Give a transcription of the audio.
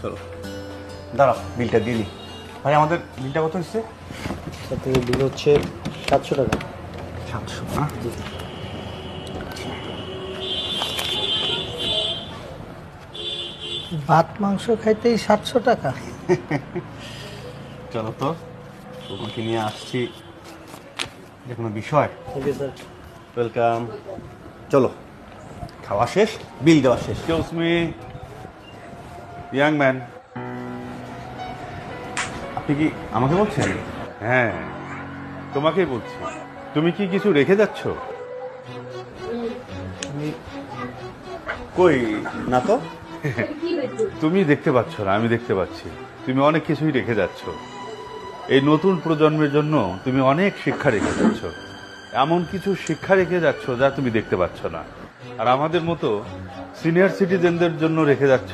চলো দাঁড়াও, বিলটা দিয়ে দিই। ভাই আমাদের বিলটা কত হচ্ছে? থেকে বিল হচ্ছে 700 টাকা। 700 না? ভাত মাংস খাইতেই 700 টাকা? চলো তো, তোমাকে নিয়ে আসছি, যে কোনো বিষয়। Okay sir. ওয়েলকাম। চলো, খাওয়া শেষ, বিল দেওয়া শেষ। Excuse me young man. আপনি কি আমাকে বলছেন? হ্যাঁ, তোমাকেই বলছি। তুমি কি কিছু রেখে যাচ্ছ? কই না তো। তুমি দেখতে পাচ্ছ না, আমি দেখতে পাচ্ছি। তুমি অনেক কিছুই রেখে যাচ্ছ। এই নতুন প্রজন্মের জন্য তুমি অনেক শিক্ষা রেখে যাচ্ছ। এমন কিছু শিক্ষা রেখে যাচ্ছ যা তুমি দেখতে পাচ্ছ না। আর আমাদের মতো সিনিয়র সিটিজেনদের জন্য রেখে যাচ্ছ